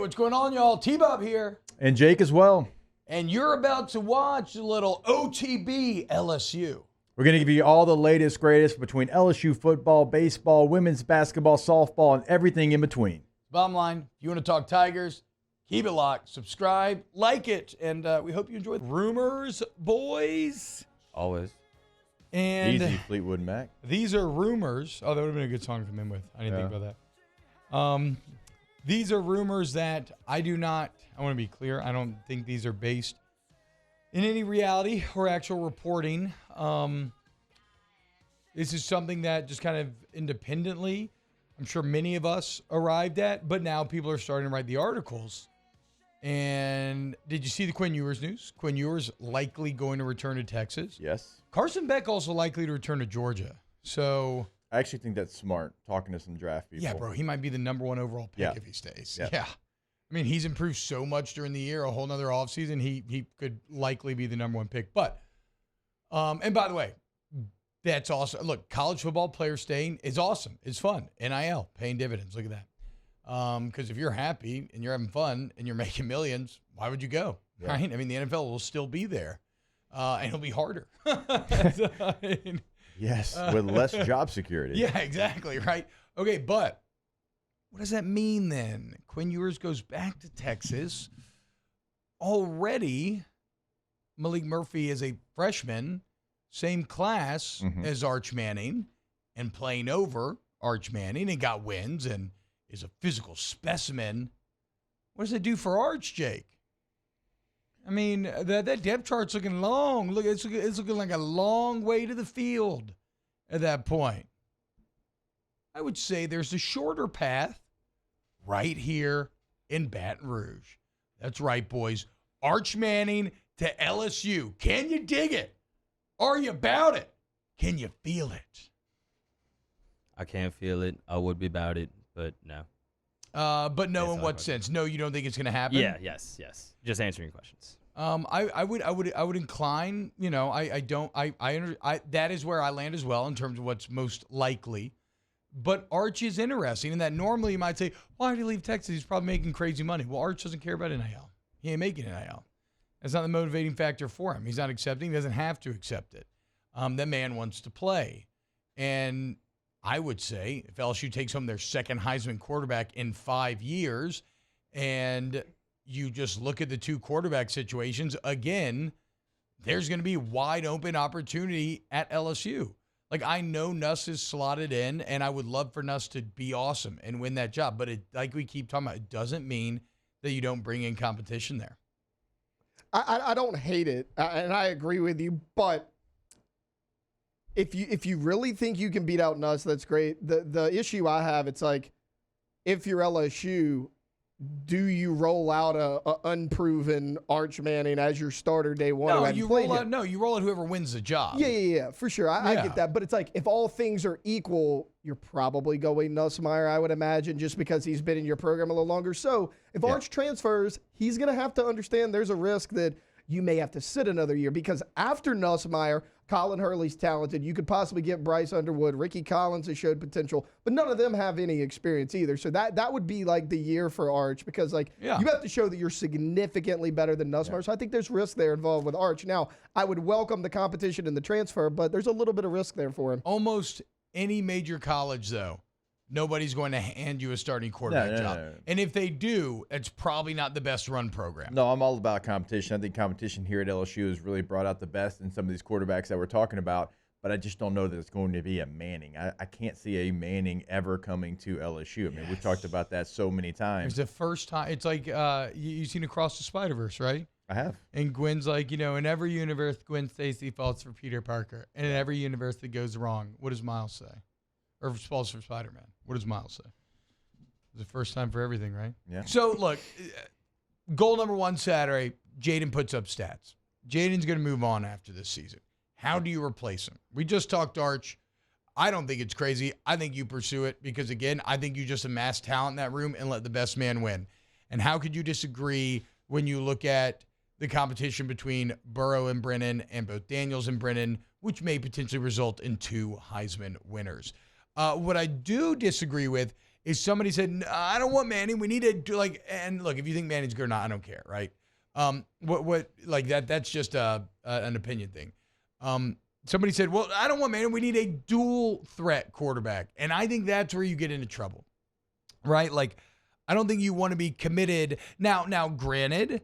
what's going on, y'all? T-Bob here. And Jake as well. And you're about to watch a little OTB LSU. We're going to give you all the latest, greatest between LSU football, baseball, women's basketball, softball, and everything in between. Bottom line, if you want to talk Tigers, keep it locked, subscribe, like it, and we hope you enjoy the rumors, boys. Always. And Easy, Fleetwood Mac. These are rumors. Oh, that would have been a good song to come in with. I didn't think about that. These are rumors that I want to be clear, I don't think these are based in any reality or actual reporting. This is something that just kind of independently, I'm sure many of us arrived at, but now people are starting to write the articles. And did you see the Quinn Ewers news? Quinn Ewers likely going to return to Texas. Yes. Carson Beck also likely to return to Georgia. So I actually think that's smart, talking to some draft people. yeah, bro, he might be the number one overall pick if he stays. Yeah. I mean, he's improved so much during the year, a whole nother offseason. He could likely be the number one pick. But, and by the way, that's awesome. Look, college football player staying is awesome. It's fun. NIL, paying dividends. Look at that. Because if you're happy and you're having fun and you're making millions, why would you go? Yeah. Right? I mean, the NFL will still be there, and it'll be harder. Yes, with less job security. Yeah, exactly, right? Okay, but what does that mean then? Quinn Ewers goes back to Texas. Already, Malik Murphy is a freshman, same class as Arch Manning, and playing over Arch Manning and got wins and is a physical specimen. What does it do for Arch, Jake? I mean, that depth chart's looking long. Look, it's looking like a long way to the field at that point. I would say there's a shorter path right here in Baton Rouge. That's right, boys. Arch Manning to LSU. Can you dig it? Are you about it? Can you feel it? I can't feel it. I would be about it, but no. But no, in what sense? No, you don't think it's going to happen? Yeah, yes. Just answering your questions. I would incline. You know, that is where I land as well in terms of what's most likely. But Arch is interesting in that normally you might say, why did he leave Texas? He's probably making crazy money. Well, Arch doesn't care about NIL. He ain't making NIL. That's not the motivating factor for him. He's not accepting. He doesn't have to accept it. That man wants to play. And I would say if LSU takes home their second Heisman quarterback in 5 years and you just look at the two quarterback situations, again, there's going to be wide open opportunity at LSU. Like, I know Nuss is slotted in, and I would love for Nuss to be awesome and win that job. But like we keep talking about, it doesn't mean that you don't bring in competition there. I don't hate it, and I agree with you. But if you really think you can beat out Nuss, that's great. The issue I have, it's like, if you're LSU, do you roll out a unproven Arch Manning as your starter day one? You roll out whoever wins the job. Yeah, for sure. I get that. But it's like, if all things are equal, you're probably going Nussmeier, I would imagine, just because he's been in your program a little longer. So if Arch transfers, he's going to have to understand there's a risk that you may have to sit another year, because after Nussmeier, Colin Hurley's talented. You could possibly get Bryce Underwood. Ricky Collins has showed potential, but none of them have any experience either. So that would be like the year for Arch, because you have to show that you're significantly better than Nussmeier. Yeah. So I think there's risk there involved with Arch. Now, I would welcome the competition and the transfer, but there's a little bit of risk there for him. Almost any major college, though, nobody's going to hand you a starting quarterback job. No. And if they do, it's probably not the best run program. No, I'm all about competition. I think competition here at LSU has really brought out the best in some of these quarterbacks that we're talking about, but I just don't know that it's going to be a Manning. I can't see a Manning ever coming to LSU. I mean, we've talked about that so many times. It's the first time. It's like you've seen Across the Spider-Verse, right? I have. And Gwen's like, in every universe, Gwen Stacy falls for Peter Parker. And in every universe that goes wrong, what does Miles say? Or falls for Spider-Man. What does Miles say? It's the first time for everything, right? Yeah. So, look, goal number one Saturday, Jaden puts up stats. Jaden's going to move on after this season. How do you replace him? We just talked Arch. I don't think it's crazy. I think you pursue it because, again, I think you just amass talent in that room and let the best man win. And how could you disagree when you look at the competition between Burrow and Brennan and both Daniels and Brennan, which may potentially result in two Heisman winners? What I do disagree with is somebody said, "No, I don't want Manning. We need to do like." And look, if you think Manning's good or not, I don't care, right? What like that? That's just an opinion thing. Somebody said, "Well, I don't want Manning. We need a dual threat quarterback," and I think that's where you get into trouble, right? Like, I don't think you want to be committed. Now, granted,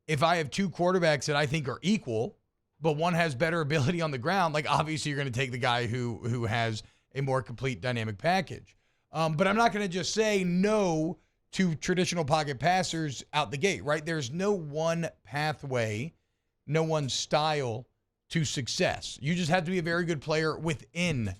if I have two quarterbacks that I think are equal, but one has better ability on the ground, like obviously you're going to take the guy who has a more complete dynamic package. But I'm not going to just say no to traditional pocket passers out the gate, right? There's no one pathway, no one style to success. You just have to be a very good player within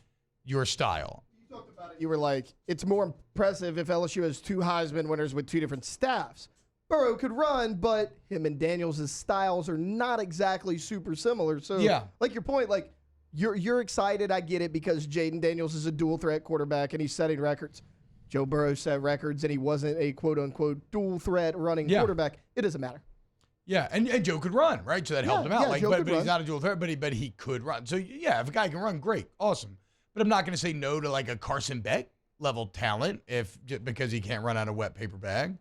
your style. You talked about it. You were like, it's more impressive if LSU has two Heisman winners with two different staffs. Burrow could run, but him and Daniels' styles are not exactly super similar. So, yeah, like your point, like you're excited. I get it because Jaden Daniels is a dual threat quarterback and he's setting records. Joe Burrow set records and he wasn't a quote unquote dual threat running quarterback. It doesn't matter. Yeah, and Joe could run, right? So that helped him out. Yeah, like, Joe but he's not a dual threat, but he could run. So yeah, if a guy can run, great, awesome. But I'm not going to say no to like a Carson Beck level talent because he can't run out a wet paper bag.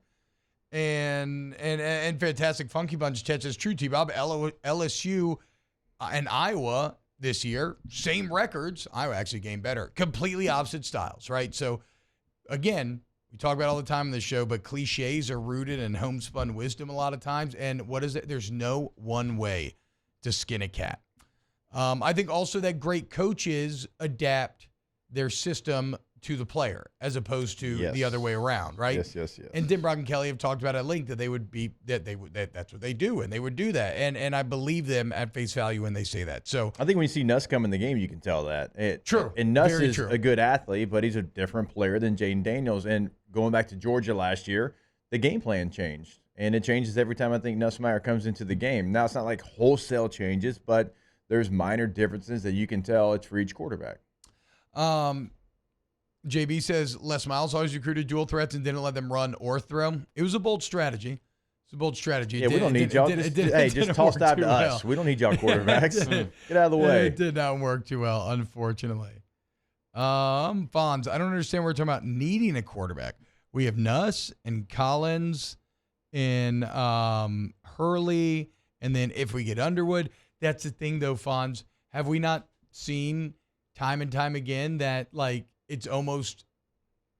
And fantastic funky bunch chat says true T-Bob. LSU and Iowa this year, same records. Iowa actually gained better. Completely opposite styles, right? So again, we talk about all the time on this show, but cliches are rooted in homespun wisdom a lot of times. And what is it? There's no one way to skin a cat. I think also that great coaches adapt their system to the player as opposed to the other way around, right? Yes. And Tim Brock and Kelly have talked about at length that that's what they do, and they would do that. And I believe them at face value when they say that. So I think when you see Nuss come in the game, you can tell that. True. And Nuss Very is true. a good athlete, but he's a different player than Jaden Daniels. And going back to Georgia last year, the game plan changed. And it changes every time I think Nussmeier comes into the game. Now, it's not like wholesale changes, but there's minor differences that you can tell it's for each quarterback. JB says Les Miles always recruited dual threats and didn't let them run or throw. It was a bold strategy. It's a bold strategy. Yeah, we don't need y'all. Just toss that to us. We don't need y'all quarterbacks. Get out of the way. It did not work too well, unfortunately. Fonz, I don't understand what we're talking about needing a quarterback. We have Nuss and Collins and Hurley, and then if we get Underwood, that's the thing though, Fonz. Have we not seen time and time again that like it's almost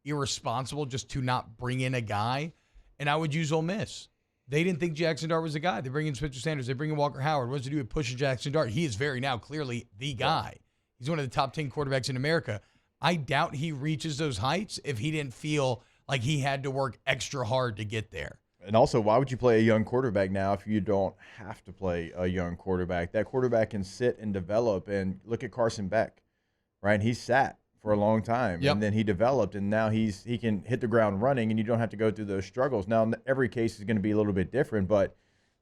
irresponsible just to not bring in a guy? And I would use Ole Miss. They didn't think Jackson Dart was a guy. They bring in Spencer Sanders. They bring in Walker Howard. What does he do with pushing Jackson Dart? He is very now clearly the guy. He's one of the top 10 quarterbacks in America. I doubt he reaches those heights if he didn't feel like he had to work extra hard to get there. And also, why would you play a young quarterback now if you don't have to play a young quarterback? That quarterback can sit and develop. And look at Carson Beck, right? He sat for a long time, and then he developed, and now he can hit the ground running, and you don't have to go through those struggles. Now, every case is going to be a little bit different, but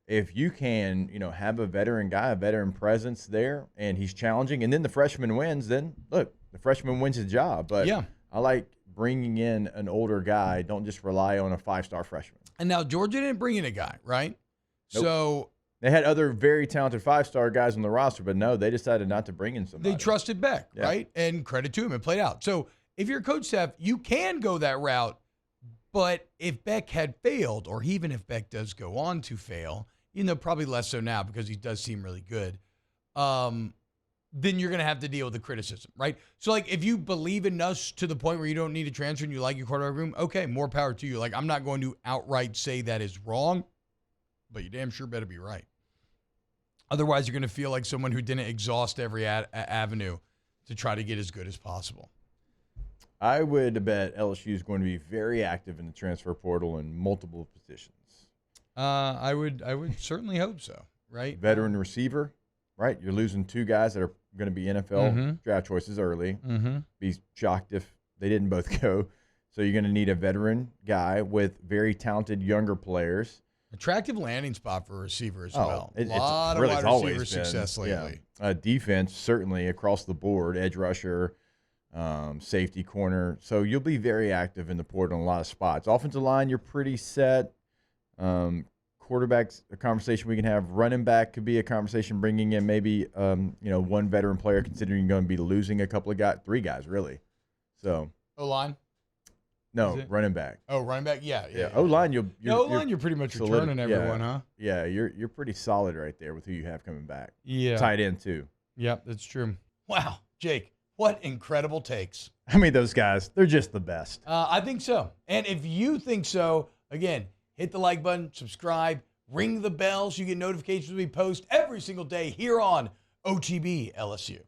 if you can, have a veteran guy, a veteran presence there, and he's challenging, and then the freshman wins, then look, the freshman wins his job. But I like bringing in an older guy. Don't just rely on a 5-star freshman. And now Georgia didn't bring in a guy, right? Nope. So they had other very talented 5-star guys on the roster, but no, they decided not to bring in somebody. They trusted Beck, right? And credit to him, it played out. So if you're coach staff, you can go that route, but if Beck had failed, or even if Beck does go on to fail, probably less so now because he does seem really good, then you're going to have to deal with the criticism, right? So, like, if you believe in us to the point where you don't need to transfer and you like your quarterback room, okay, more power to you. Like, I'm not going to outright say that is wrong, but you damn sure better be right. Otherwise, you're going to feel like someone who didn't exhaust every avenue to try to get as good as possible. I would bet LSU is going to be very active in the transfer portal in multiple positions. I would certainly hope so, right? Veteran receiver, right? You're losing 2 guys that are going to be NFL draft choices early. Be shocked if they didn't both go. So you're going to need a veteran guy with very talented younger players. Attractive landing spot for a receiver as well. A lot really of wide receiver success lately. Defense, certainly across the board, edge rusher, safety corner. So you'll be very active in the portal in a lot of spots. Offensive line, you're pretty set. Quarterback's a conversation we can have. Running back could be a conversation, bringing in maybe one veteran player, considering you're going to be losing a couple of guys, 3 guys really. So O-line. No, it? running back. Oh, running back. Yeah. O-line, You're pretty much returning everyone, huh? Yeah, you're pretty solid right there with who you have coming back. Yeah. Tight end too. Yep, that's true. Wow, Jake, what incredible takes. I mean, those guys, they're just the best. I think so. And if you think so, again, hit the like button, subscribe, ring the bell so you get notifications when we post every single day here on OTB LSU.